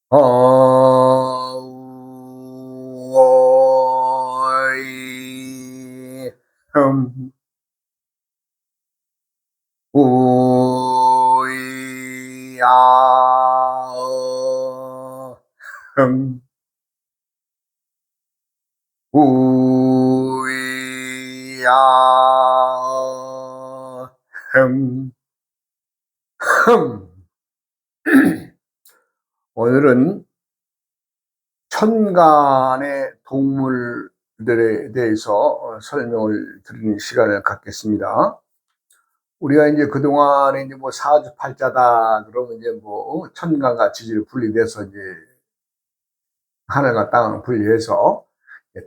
어이 우야어 우야어 흠. 오늘은 천간의 동물들에 대해서 설명을 드리는 시간을 갖겠습니다. 우리가 이제 그동안에 이제 뭐 사주팔자다 그러면 이제 뭐 천간과 지지를 분리돼서 이제 하늘과 땅을 분리해서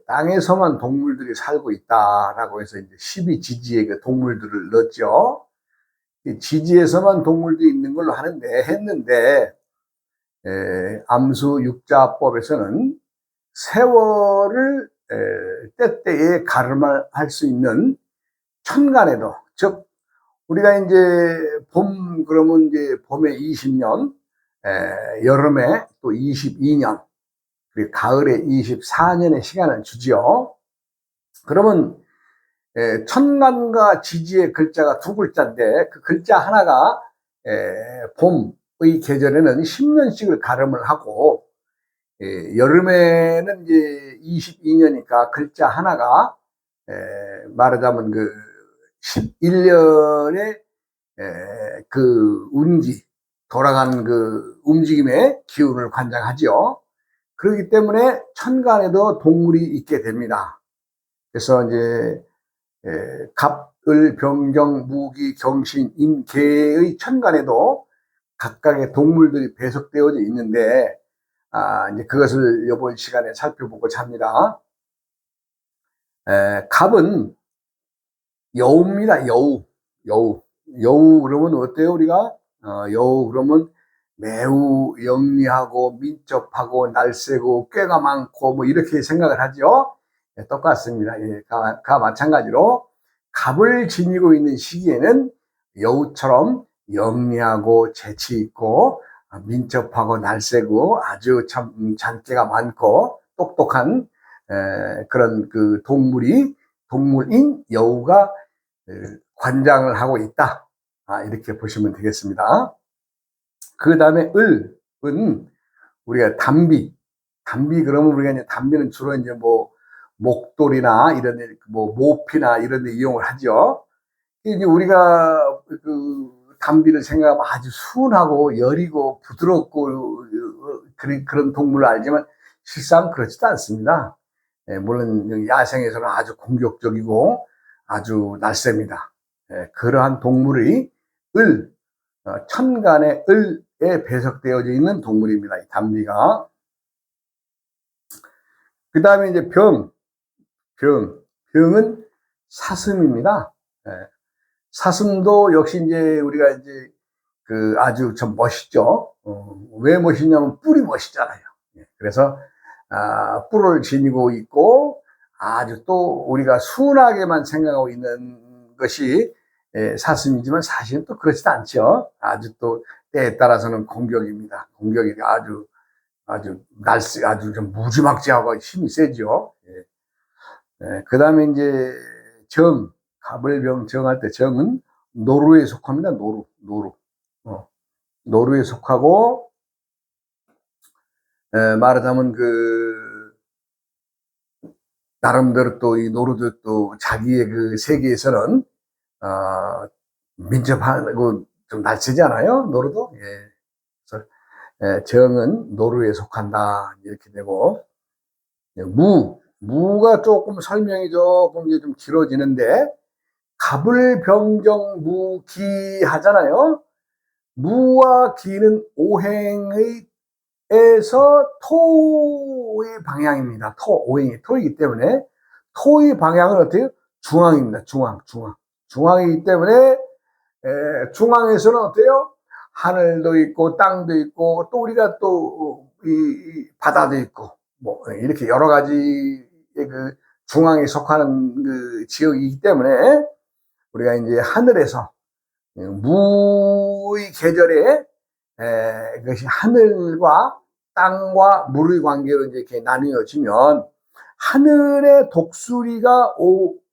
땅에서만 동물들이 살고 있다라고 해서 이제 12지지의 그 동물들을 넣었죠. 지지에서만 동물들이 있는 걸로 했는데 암수 육자법에서는 세월을 때때에 가름할 수 있는 천간에도, 즉 우리가 이제 봄 그러면 이제 봄에 20년, 여름에 또 22년, 그리고 가을에 24년의 시간을 주지요. 그러면 천간과 지지의 글자가 두 글자인데 그 글자 하나가 봄의 계절에는 10년씩을 가름을 하고, 여름에는 이제 22년이니까 글자 하나가 말하자면 그 11년의 그 운기, 돌아가는 그 움직임의 기운을 관장하지요. 그렇기 때문에 천간에도 동물이 있게 됩니다. 그래서 이제 갑, 을, 병경, 무기, 경신, 임, 개의 천간에도 각각의 동물들이 배속되어져 있는데, 이제 그것을 이번 시간에 살펴보고자 합니다. 갑은 여우입니다. 여우 그러면 어때요, 우리가? 여우 그러면 매우 영리하고 민첩하고 날쌔고 꾀가 많고 뭐 이렇게 생각을 하죠. 똑같습니다. 가 마찬가지로 갑을 지니고 있는 시기에는 여우처럼 영리하고 재치 있고 민첩하고 날쌔고 아주 참 잔재가 많고 똑똑한 그런 그 동물인 여우가 관장을 하고 있다. 이렇게 보시면 되겠습니다. 그 다음에 을은 우리가 담비 그러면 우리가 이제 담비는 주로 이제 뭐 목돌이나 이런 데, 뭐 모피나 이런 데 이용을 하죠. 이제 우리가 그 담비를 생각하면 아주 순하고 여리고 부드럽고 그런 동물을 알지만 실상 그렇지도 않습니다. 물론 야생에서는 아주 공격적이고 아주 날쌔입니다. 그러한 동물의 천간의 을에 배석되어져 있는 동물입니다. 이 담비가. 그 다음에 이제 병은 사슴입니다. 사슴도 역시 이제 우리가 이제 그 아주 좀 멋있죠. 왜 멋있냐면 뿔이 멋있잖아요. 그래서 뿔을 지니고 있고 아주 또 우리가 순하게만 생각하고 있는 것이 사슴이지만 사실은 또 그렇지도 않죠. 아주 또 때에 따라서는 공격입니다. 공격이 아주 좀 무지막지하고 힘이 세죠. 그 다음에 이제 갑을병 정할 때 정은 노루에 속합니다. 노루. 노루에 속하고, 말하자면 나름대로 또 이 노루도 또 자기의 그 세계에서는, 민첩하고 좀 날쌔잖아요. 노루도. 그래서, 정은 노루에 속한다. 이렇게 되고, 무가 조금 설명이 조금 이제 좀 길어지는데, 갑을병정 무기 하잖아요. 무와 기는 오행의 에서 토의 방향입니다. 오행이 토이기 때문에 토의 방향은 어때요? 중앙입니다. 중앙이기 때문에 중앙에서는 어때요? 하늘도 있고 땅도 있고 또 우리가 또 이 바다도 있고 뭐 이렇게 여러 가지의 그 중앙에 속하는 그 지역이기 때문에 우리가 이제 하늘에서 무의 계절에 그것이 하늘과 땅과 물의 관계로 이제 이렇게 나뉘어지면 하늘의 독수리가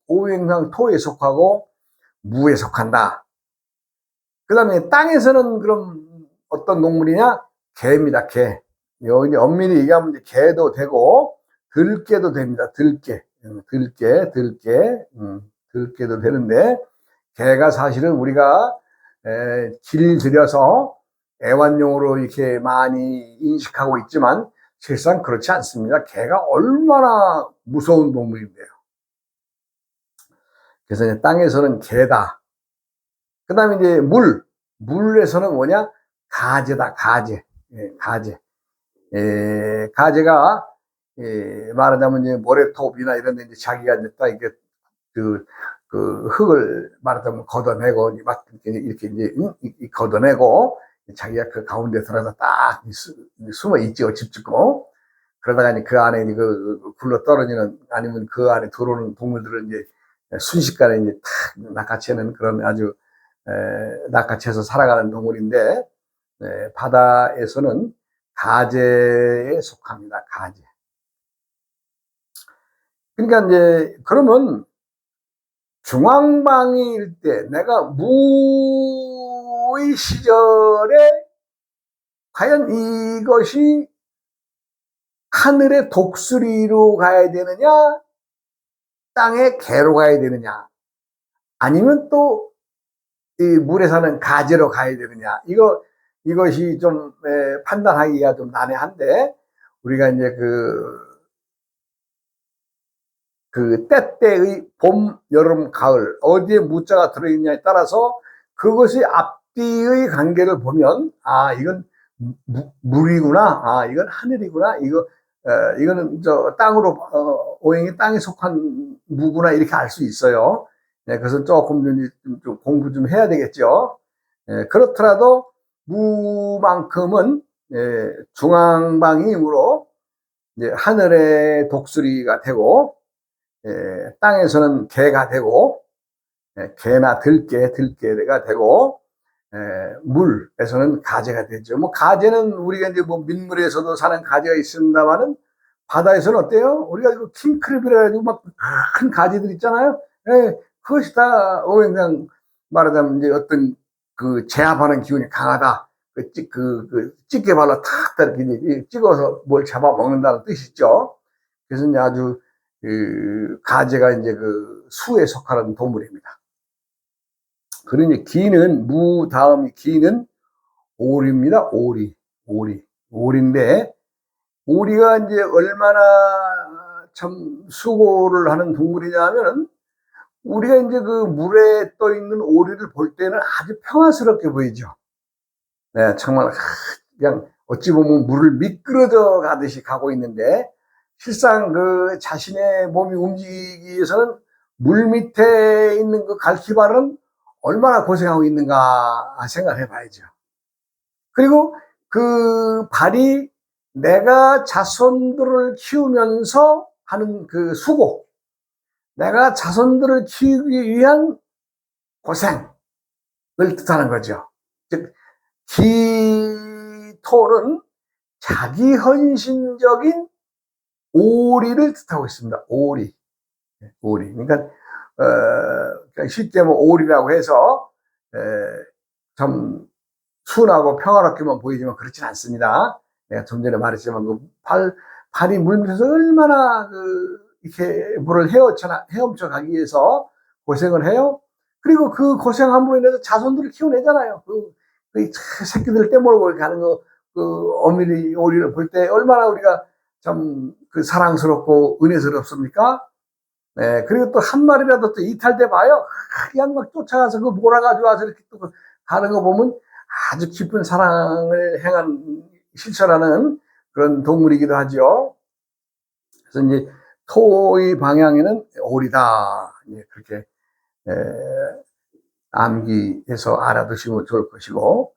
오행상 토에 속하고 무에 속한다. 그 다음에 땅에서는 그럼 어떤 동물이냐? 개입니다, 개. 여기 엄밀히 얘기하면 이제 개도 되고, 들개도 됩니다, 들개. 들개도 되는데, 개가 사실은 우리가 길들여서 애완용으로 이렇게 많이 인식하고 있지만, 실상 그렇지 않습니다. 개가 얼마나 무서운 동물인데요. 그래서 이제 땅에서는 개다. 그 다음에 이제 물에서는 뭐냐? 가재다, 가재. 가재. 가재가, 말하자면 이제 모래톱이나 이런 데 이제 자기가 이제 딱 이렇게 그 흙을 말하자면 걷어내고, 이렇게 이제 걷어내고, 자기가 그 가운데 들어가서 딱 숨어 있죠, 집 짓고. 그러다가 이제 그 안에 굴러 떨어지는, 아니면 그 안에 들어오는 동물들을 이제 순식간에 이제 탁 낚아채는 그런 아주, 낚아채서 살아가는 동물인데, 바다에서는 가재에 속합니다, 가재. 그러니까 이제, 그러면 중앙방위일 때 내가 무의 시절에 과연 이것이 하늘의 독수리로 가야 되느냐, 땅의 개로 가야 되느냐, 아니면 또 이 물에 사는 가재로 가야 되느냐, 이것이 좀 판단하기가 좀 난해한데, 우리가 이제 때때의 봄, 여름, 가을, 어디에 무자가 들어있냐에 따라서 그것이 앞뒤의 관계를 보면, 아, 이건 물이구나, 아, 이건 하늘이구나, 이거는 땅으로, 오행이 땅에 속한 무구나, 이렇게 알 수 있어요. 그래서 조금 좀 공부 좀 해야 되겠죠. 그렇더라도 무만큼은 중앙방위이므로 이제 하늘의 독수리가 되고, 땅에서는 개가 되고, 개나 들개가 되고, 물에서는 가재가 되죠. 뭐 가재는 우리가 이제 뭐 민물에서도 사는 가재가 있습니다만은, 바다에서는 어때요? 우리가 이거 킹크랩이라 가지고 막 큰 가재들 있잖아요. 그것이 다 그냥 말하자면 이제 어떤 제압하는 기운이 강하다. 찌개발로 탁 이렇게 찍어서 뭘 잡아먹는다는 뜻이죠. 그래서 이제 아주 가재가 이제 수에 속하는 동물입니다. 그러니 무 다음이 기는 오리입니다. 오리인데, 오리가 이제 얼마나 참 수고를 하는 동물이냐면은, 우리가 이제 물에 떠 있는 오리를 볼 때는 아주 평화스럽게 보이죠. 네, 정말 그냥 어찌 보면 물을 미끄러져 가듯이 가고 있는데, 실상 자신의 몸이 움직이기 위해서는 물 밑에 있는 갈퀴발은 얼마나 고생하고 있는가 생각해 봐야죠. 그리고 그 발이 내가 자손들을 키우면서 하는 수고, 내가 자손들을 키우기 위한 고생을 뜻하는 거죠. 즉, 기토는 자기 헌신적인 오리를 뜻하고 있습니다. 오리. 그러니까, 쉽게 뭐 오리라고 해서, 참 순하고 평화롭게만 보이지만 그렇진 않습니다. 내가 좀 전에 말했지만 발이 물 밑에서 얼마나 이렇게 물을 헤엄쳐 가기 위해서 고생을 해요. 그리고 그 고생함으로 인해서 자손들을 키워내잖아요. 새끼들을 떼먹으러 가는 어미리 오리를 볼 때 얼마나 우리가 참 사랑스럽고 은혜스럽습니까? 네, 그리고 또 한 마리라도 또 이탈돼 봐요. 그냥 막 쫓아가서 몰아가지고 와서 이렇게 또 가는 거 보면 아주 깊은 사랑을 실천하는 그런 동물이기도 하죠. 그래서 이제 토의 방향에는 오리다. 그렇게, 암기해서 알아두시면 좋을 것이고,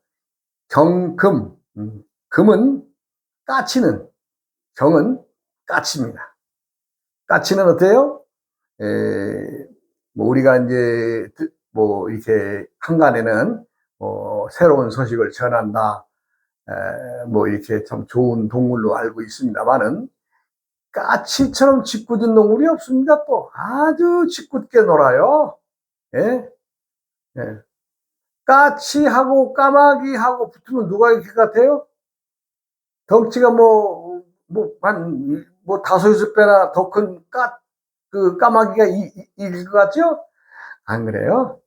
금은 까치는, 경은 까치입니다. 까치는 어때요? 뭐 우리가 이제 뭐 이렇게 한간에는 새로운 소식을 전한다. 뭐 이렇게 참 좋은 동물로 알고 있습니다만은 까치처럼 짓궂은 동물이 없습니다. 또 아주 짓궂게 놀아요. 예? 예. 까치하고 까마귀하고 붙으면 누가 이길 것 같아요? 덩치가 다섯, 여섯 배나 더 큰 까마귀가 이길 것 같죠? 안 그래요?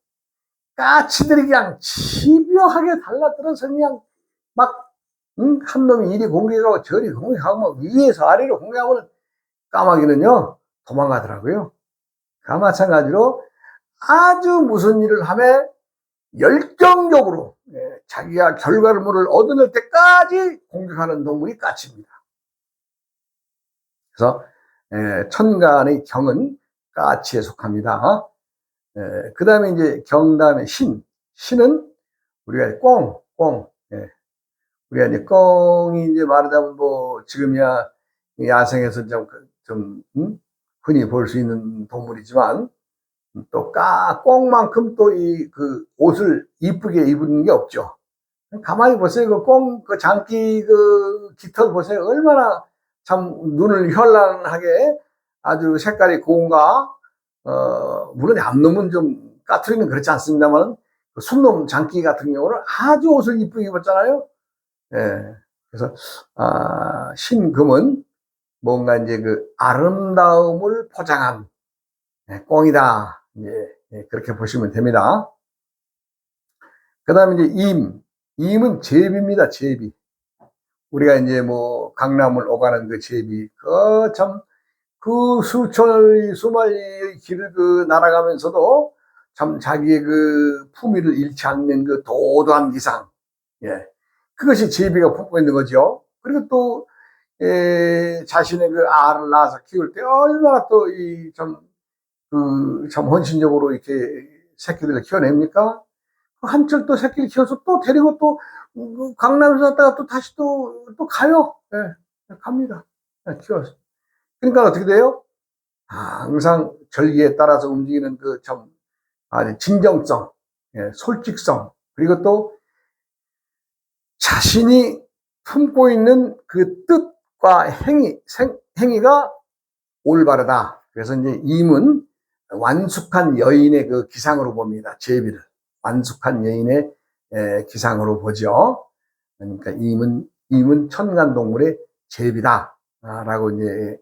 까치들이 그냥 집요하게 달라들어서 그냥 막, 한 놈이 이리 공격하고 저리 공격하고 막 위에서 아래로 공격하고는 까마귀는요, 도망가더라고요. 그 마찬가지로 아주 무슨 일을 하면 열정적으로 자기가 결과물을 얻어낼 때까지 공격하는 동물이 까치입니다. 그래서 천간의 경은 까치에 속합니다. 그 다음에 이제 경 다음에 신은 우리가 꽁, 우리가 이제 꽁이 이제 말하자면 뭐 지금이야 야생에서 좀 흔히 볼 수 있는 동물이지만 또 꽁만큼 또 그 옷을 이쁘게 입은 게 없죠. 가만히 보세요. 그 장기 깃털 보세요. 얼마나 참 눈을 현란하게 아주 색깔이 고운가. 물론 암놈은 좀 까투리는 그렇지 않습니다만 순놈 장기 같은 경우는 아주 옷을 이쁘게 입었잖아요. 예. 그래서 신금은 뭔가 이제 그 아름다움을 포장한 꽁이다. 그렇게 보시면 됩니다. 그 다음에 이제 임은 제비입니다. 제비. 우리가 이제 뭐 강남을 오가는 그 제비, 그 수마리의 길을 날아가면서도 참 자기의 그 품위를 잃지 않는 그 도도한 기상, 그것이 제비가 품고 있는 거죠. 그리고 또 자신의 그 알을 낳아서 키울 때 얼마나 또 참 헌신적으로 이렇게 새끼들을 키워냅니까? 한철 또 새끼를 키워서 또 데리고 또 강남에서 왔다가 또 다시 또 가요. 갑니다. 키워서. 그러니까 어떻게 돼요? 항상 절기에 따라서 움직이는 아주 진정성, 솔직성, 그리고 또 자신이 품고 있는 그 뜻과 행위가 올바르다. 그래서 이제 임은 완숙한 여인의 그 기상으로 봅니다. 제비를. 완숙한 여인의 기상으로 보죠. 그러니까 임은 천간동물의 제비다. 라고 이제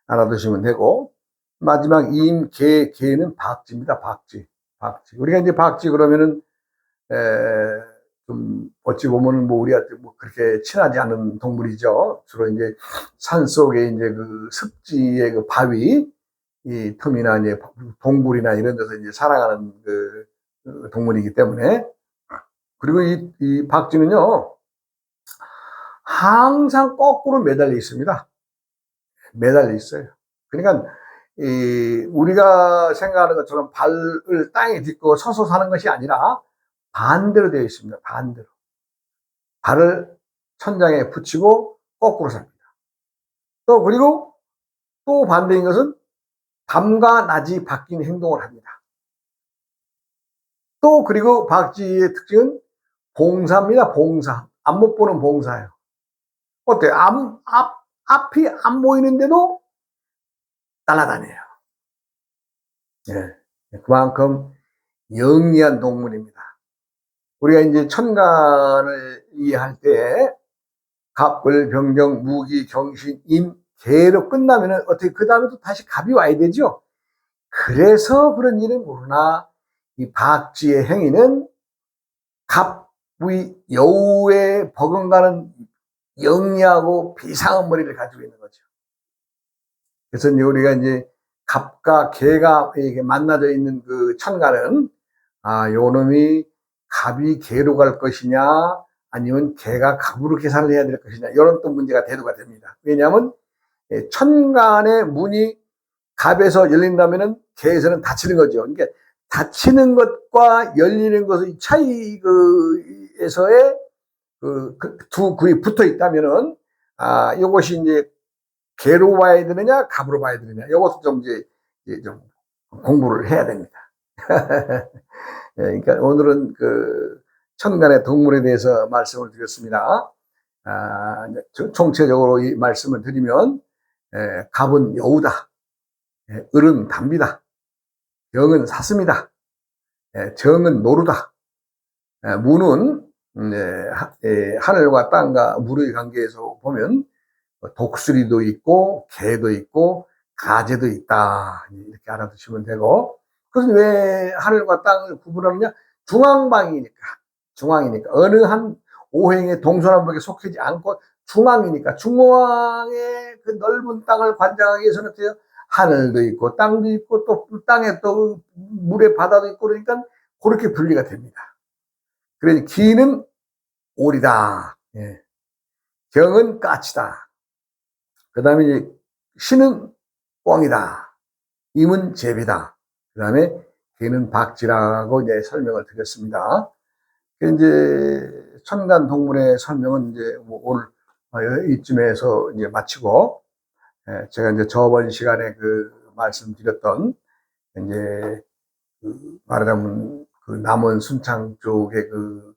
알아두시면 되고, 마지막 개는 박쥐입니다. 박쥐. 우리가 이제 박쥐 그러면은, 좀, 어찌 보면은 뭐 우리한테 뭐 그렇게 친하지 않은 동물이죠. 주로 이제 산 속에 이제 그 습지의 그 바위, 이 틈이나 이제 동굴이나 이런 데서 이제 살아가는 그 동물이기 때문에. 그리고 이 박쥐는요, 항상 거꾸로 매달려 있습니다. 매달려 있어요. 그러니까 우리가 생각하는 것처럼 발을 땅에 딛고 서서 사는 것이 아니라 반대로 되어 있습니다. 반대로. 발을 천장에 붙이고 거꾸로 삽니다. 그리고 또 반대인 것은 밤과 낮이 바뀐 행동을 합니다. 그리고 박쥐의 특징은 봉사입니다. 봉사. 앞 못 보는 봉사예요. 어때요? 앞이 안 보이는데도 날아다녀요. 그만큼 영리한 동물입니다. 우리가 이제 천간을 이해할 때 갑을, 병정, 무기, 경신, 임, 개로 끝나면은 어떻게 그 다음에 또 다시 갑이 와야 되죠. 그래서 그런 일은 모르나 이 박쥐의 행위는 갑의 여우에 버금가는 영리하고 비상한 머리를 가지고 있는 거죠. 그래서 이제 우리가 이제 갑과 개가 이렇게 만나져 있는 그 천간은 요 놈이 갑이 개로 갈 것이냐 아니면 개가 갑으로 계산을 해야 될 것이냐 이런 또 문제가 대두가 됩니다. 왜냐하면 천간의 문이 갑에서 열린다면은 개에서는 닫히는 거죠. 그러니까 닫히는 것과 열리는 것의 차이에서의 두 구이 붙어 있다면은 이것이 이제 개로 봐야 되느냐 갑으로 봐야 되느냐 이것도 좀 좀 공부를 해야 됩니다. 그러니까 오늘은 천간의 동물에 대해서 말씀을 드렸습니다. 총체적으로 이 말씀을 드리면, 갑은 여우다, 을은 담비다, 경은 사슴이다, 정은 노루다, 무는 하늘과 땅과 물의 관계에서 보면 독수리도 있고 개도 있고 가재도 있다, 이렇게 알아두시면 되고, 그것은 왜 하늘과 땅을 구분하느냐? 중앙이니까 어느 한 오행의 동서남북에 속하지 않고 중앙이니까, 중앙의 그 넓은 땅을 관장하기 위해서는 하늘도 있고 땅도 있고 또 땅에 또 물에 바다도 있고, 그러니까 그렇게 분리가 됩니다. 그래서 기는 오리다, 경은 까치다, 그 다음에 신은 꿩이다, 임은 제비다, 그 다음에 개는 박쥐라고 이제 설명을 드렸습니다. 이제 천간 동물의 설명은 이제 뭐 오늘 이쯤에서 이제 마치고, 제가 이제 저번 시간에 그 말씀드렸던 이제 말하자면 그 남원 순창 쪽에 그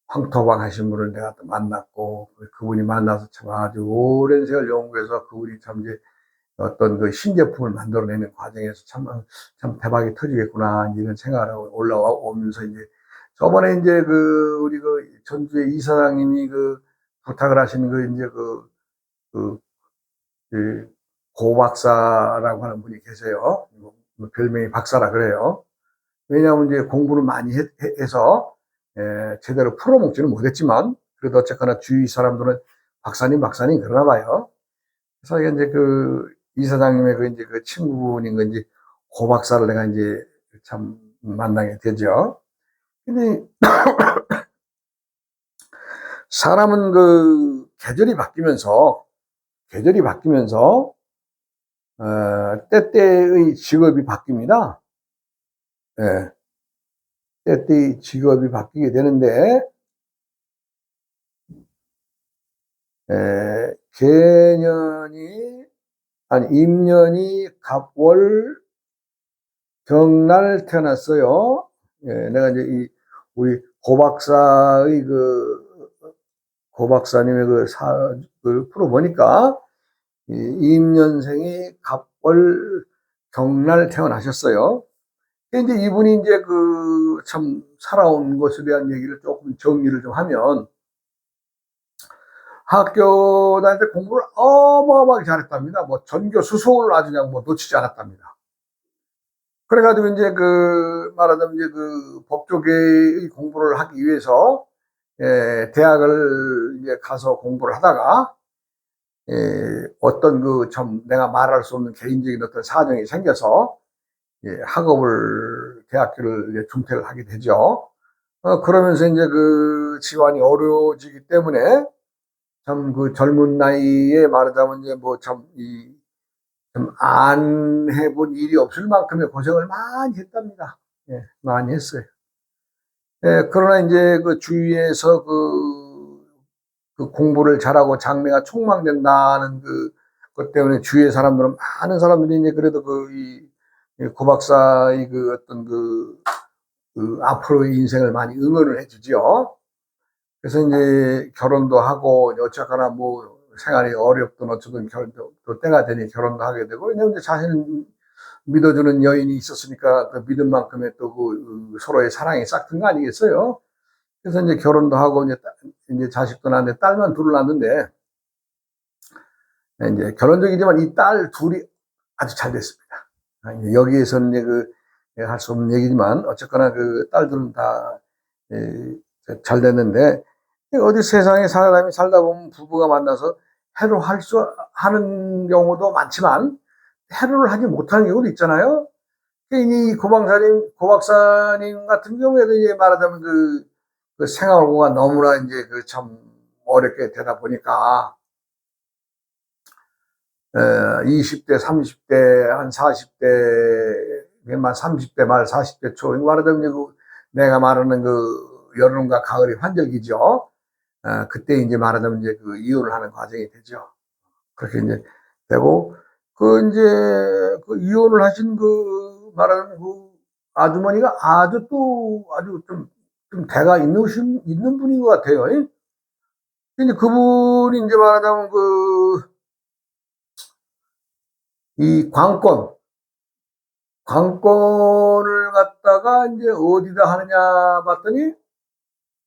황토방 하신 분을 내가 또 만났고, 그분이 만나서 참 아주 오랜 세월 연구해서 그분이 참 이제 어떤 그 신제품을 만들어내는 과정에서 참 대박이 터지겠구나, 이런 생각을 하고 올라오면서, 이제 저번에 이제 그 우리 그 전주의 이사장님이 그 부탁을 하신 그 이제 그 고박사라고 하는 분이 계세요. 별명이 박사라 그래요. 왜냐하면 이제 공부를 많이 해서 제대로 풀어먹지는 못했지만, 그래도 어쨌거나 주위 사람들은 박사님 그러나 봐요. 그래서 이제 그 이사장님의 그 이제 그 친구분인 건지 고 박사를 내가 이제 참 만나게 되죠. 근데 사람은 그 계절이 바뀌면서 때때의 직업이 바뀝니다. 예. 때때의 직업이 바뀌게 되는데, 임년이 갑월 경날 태어났어요. 내가 이제 우리 고박사님의 그 사를 풀어보니까, 임년생이 갑월 경날 태어나셨어요. 이제 이분이 이제 참 살아온 것에 대한 얘기를 조금 정리를 좀 하면, 학교 다닐 때 공부를 어마어마하게 잘했답니다. 뭐 전교 수석을 아주 그냥 뭐 놓치지 않았답니다. 그래가지고 이제 말하자면 이제 법조계의 공부를 하기 위해서 대학을 이제 가서 공부를 하다가, 어떤 참 내가 말할 수 없는 개인적인 어떤 사정이 생겨서 대학교를 이제 중퇴를 하게 되죠. 그러면서 이제 집안이 어려워지기 때문에 참 젊은 나이에 말하자면 이제 참 안 해본 일이 없을 만큼의 고생을 많이 했답니다. 많이 했어요. 그러나 이제 주위에서 공부를 잘하고 장래가 촉망된다는 것 때문에 주위의 사람들은, 많은 사람들이 이제 그래도 고 박사의 어떤 앞으로의 인생을 많이 응원을 해주죠. 그래서 이제 결혼도 하고, 어쨌거나 뭐 생활이 어렵든 어쩌든 또 때가 되니 결혼도 하게 되고, 왜냐면 자신을 믿어주는 여인이 있었으니까 그 믿은 만큼의 또 서로의 사랑이 싹튼 거 아니겠어요? 그래서 이제 결혼도 하고, 이제 자식도 낳는데, 딸만 둘을 낳는데, 이제 결혼적이지만 이 딸 둘이 아주 잘 됐습니다. 여기에서는 이제 할 수 없는 얘기지만, 어쨌거나 딸들은 다 잘 됐는데, 어디 세상에 사람이 살다 보면 부부가 만나서 해로 하는 경우도 많지만, 해로를 하지 못하는 경우도 있잖아요. 이 고 박사님 같은 경우에도 이제 말하자면 생활고가 너무나 이제 참 어렵게 되다 보니까, 20대, 30대, 한 40대, 30대 말 40대 초, 말하자면 내가 말하는 여름과 가을의 환절기죠. 그때 이제 말하자면 이제 이혼을 하는 과정이 되죠. 그렇게 이제 되고, 이제 이혼을 하신 말하는 아주머니가 아주 좀 좀 대가 있는 분인 것 같아요. 근데 그분이 이제 말하자면 이 관건을 갖다가 이제 어디다 하느냐 봤더니,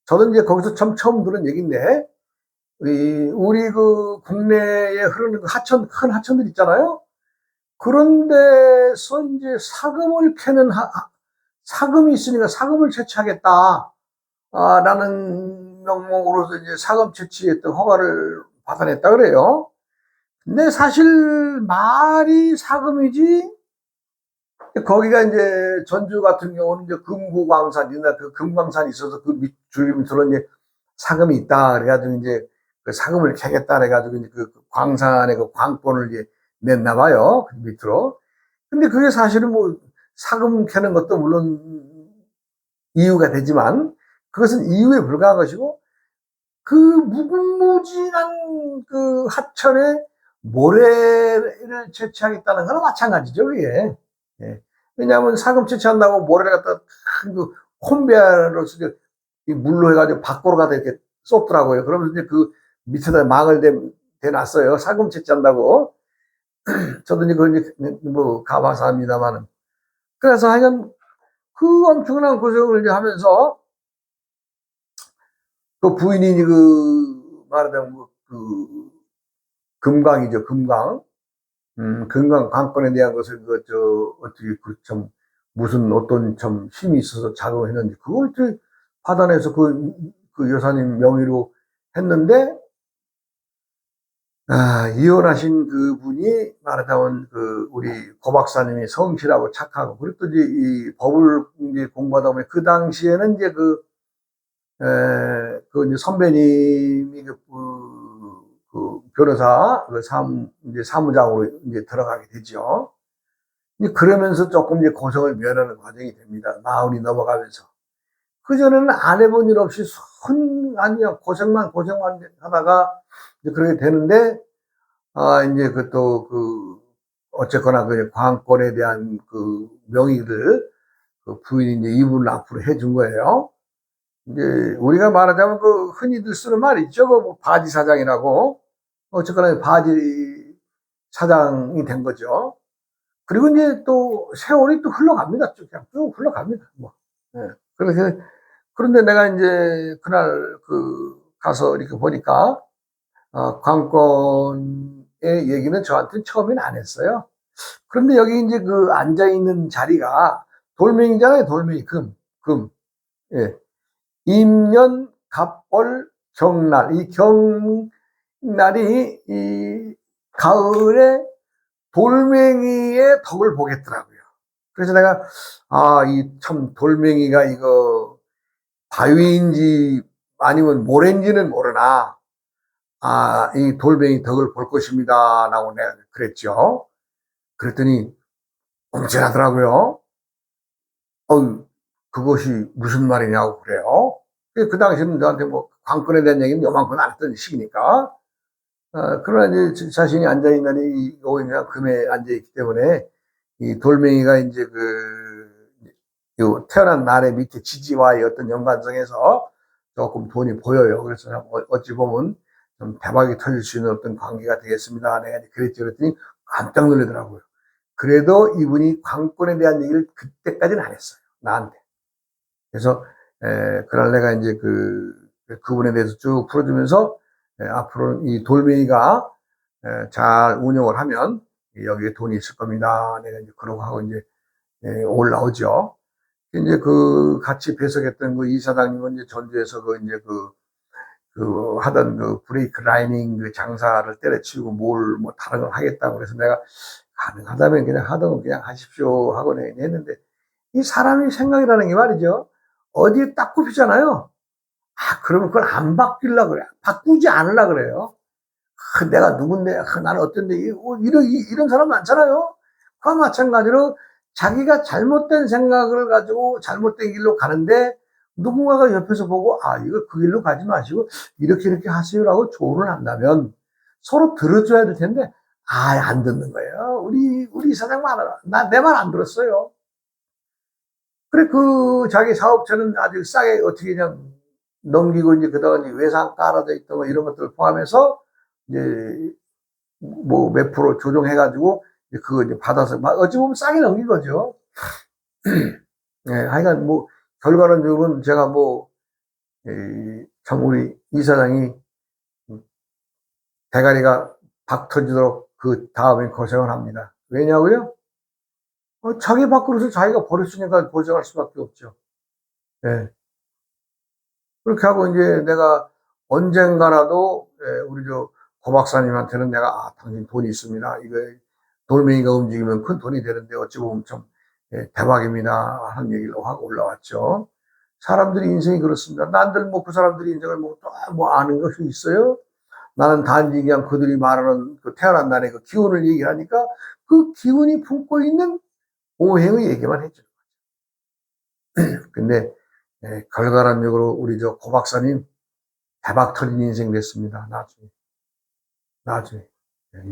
저는 이제 거기서 참 처음 들은 얘기인데, 우리 그 국내에 흐르는 그 큰 하천들 있잖아요. 그런 데서 이제 사금이 있으니까 사금을 채취하겠다. 라는 명목으로서 이제 사금 채취했던 허가를 받아냈다 그래요. 근데 사실 말이 사금이지, 거기가 이제 전주 같은 경우는 이제 금구광산이나 그 금광산이 있어서 그 줄기 밑으로 이제 사금이 있다. 그래가지고 이제 그 사금을 캐겠다. 그래가지고 이제 그 광산의 그 광권을 이제 냈나 봐요. 그 밑으로. 근데 그게 사실은 뭐 사금 캐는 것도 물론 이유가 되지만, 그것은 이유에 불과한 것이고, 그 무궁무진한 그 하천에 모래를 채취하겠다는 거나 마찬가지죠, 그게. 예. 왜냐하면 사금 채취한다고 모래를 갖다 큰 콘베아로 이 물로 해가지고 밖으로 가다 이렇게 쏟더라고요. 그러면서 이제 그 밑에다 막을 대놨어요. 사금 채취한다고. 저도 이제 뭐 가봐서 합니다만은. 그래서 하여간 그 엄청난 고생을 이제 하면서, 그 부인이 말하자면 금강이죠, 금강. 금강 관건에 대한 것을 어떻게 무슨 어떤 참 힘이 있어서 작업했는지, 그걸 또 받아내서 그 여사님 명의로 했는데, 이혼하신 그분이 말하자면 우리 고 박사님이 성실하고 착하고, 그리고 또 이제 이 법을 이제 공부하다 보니 그 당시에는 이제 이제 선배님이 변호사 이제 사무장으로 이제 들어가게 되죠. 그러면서 조금 이제 고생을 면하는 과정이 됩니다. 마흔이 넘어가면서. 그전에는 안 해본 일 없이 아니야, 고생만 하다가 이제 그렇게 되는데, 이제 어쨌거나 관건에 대한 명의를 부인이 이제 이분을 앞으로 해준 거예요. 이제 우리가 말하자면 흔히들 쓰는 말이 있죠. 뭐 바지 사장이라고. 어쨌거나 바지 사장이 된 거죠. 그리고 이제 또 세월이 또 흘러갑니다. 그냥 쭉 흘러갑니다. 뭐. 네. 그런데 내가 이제 그날 가서 이렇게 보니까, 관건의 얘기는 저한테 처음엔 안 했어요. 그런데 여기 이제 앉아있는 자리가 돌멩이잖아요. 돌멩이, 금. 예. 임년, 갑월, 경날. 이 경날이 이 가을에 돌멩이의 덕을 보겠더라고요. 그래서 내가, 이 참 돌멩이가 이거 바위인지 아니면 모래인지는 모르나, 이 돌멩이 덕을 볼 것입니다. 라고 내가 그랬죠. 그랬더니 엉뚱하더라고요. 그것이 무슨 말이냐고 그래요. 그 당시에는 저한테 뭐 관건에 대한 얘기는 요만큼 안 했던 시기니까. 그러나 이제 자신이 앉아있는 이 오인이나 금에 앉아있기 때문에, 이 돌멩이가 이제 태어난 날의 밑에 지지와의 어떤 연관성에서 조금 돈이 보여요. 그래서 어찌 보면 좀 대박이 터질 수 있는 어떤 관계가 되겠습니다. 내가 그랬죠. 그랬더니 깜짝 놀라더라고요. 그래도 이분이 관건에 대한 얘기를 그때까지는 안 했어요. 나한테. 그래서, 그날 내가 이제 그분에 대해서 쭉 풀어주면서, 앞으로는 이 돌멩이가 잘 운영을 하면 여기에 돈이 있을 겁니다. 내가 이제 그러고 하고 이제 올라오죠. 이제 같이 배석했던 이사장님은 이제 전주에서 하던 브레이크 라이닝 장사를 때려치우고 뭐 다른 걸 하겠다고 그래서 내가 가능하다면 그냥 하던 거 그냥 하십시오 하고 했는데, 이 사람이 생각이라는 게 말이죠. 어디에 딱 굽히잖아요. 그러면 그걸 안 바뀌려고 그래. 바꾸지 않으려고 그래요. 내가 누군데, 나는 어떤데, 이런 사람 많잖아요. 그와 마찬가지로 자기가 잘못된 생각을 가지고 잘못된 길로 가는데, 누군가가 옆에서 보고, 이거 그 길로 가지 마시고, 이렇게 하세요라고 조언을 한다면, 서로 들어줘야 될 텐데, 안 듣는 거예요. 우리 사장 내 말 안 들었어요. 그래, 그 자기 사업체는 아주 싸게 어떻게 그냥 넘기고 이제 그다가 이제 외상 깔아져 있던 거 이런 것들을 포함해서 이제 뭐 몇 프로 조정해가지고 그거 이제 받아서 어찌 보면 싸게 넘긴 거죠. 예, 하여간 뭐 결과론적으로는 제가 뭐 참 우리 이사장이 대가리가 박 터지도록 그 다음에 고생을 합니다. 왜냐고요? 자기 밥그릇을 자기가 버렸으니까 고생할 수밖에 없죠. 예. 그렇게 하고 이제 내가 언젠가라도 우리 저 고 박사님한테는 내가 당신 돈이 있습니다. 이거 돌멩이가 움직이면 큰 돈이 되는데 어찌 보면 참 대박입니다 하는 얘기를 하고 올라왔죠. 사람들이 인생이 그렇습니다. 난들 뭐 그 사람들이 인생을 뭐 아는 것이 있어요? 나는 단지 그냥 그들이 말하는 그 태어난 날의 그 기운을 얘기하니까 그 기운이 품고 있는 오행의 얘기만 했죠. 근데 결과론적으로 우리 저 고 박사님 대박 터진 인생 됐습니다. 나중에.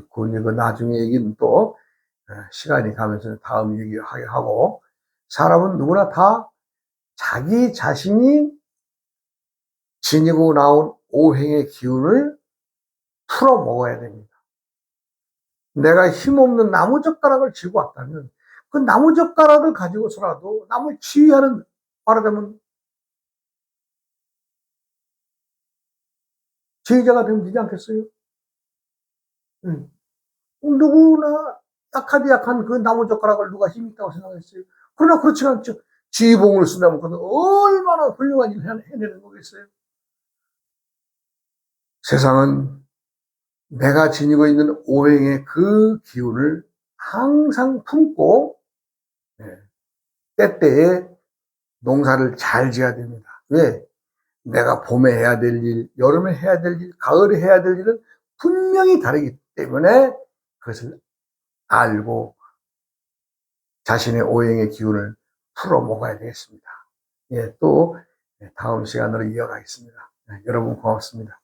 그 나중에 얘기는 또 시간이 가면서 다음 얘기하게 하고, 사람은 누구나 다 자기 자신이 지니고 나온 오행의 기운을 풀어 먹어야 됩니다. 내가 힘없는 나무젓가락을 쥐고 왔다면 그 나무젓가락을 가지고서라도 남을 치유하는, 말하자면 지휘자가 되면 되지 않겠어요? 누구나 약한 그 나무젓가락을 누가 힘 있다고 생각했어요? 그러나 그렇지 않죠. 지휘봉을 쓴다면 그는 얼마나 훌륭한 일을 해내는 거겠어요? 세상은 내가 지니고 있는 오행의 그 기운을 항상 품고 때때에 농사를 잘 지어야 됩니다. 왜? 내가 봄에 해야 될 일, 여름에 해야 될 일, 가을에 해야 될 일은 분명히 다르기 때문에 그것을 알고 자신의 오행의 기운을 풀어 먹어야 되겠습니다. 또 다음 시간으로 이어가겠습니다. 여러분 고맙습니다.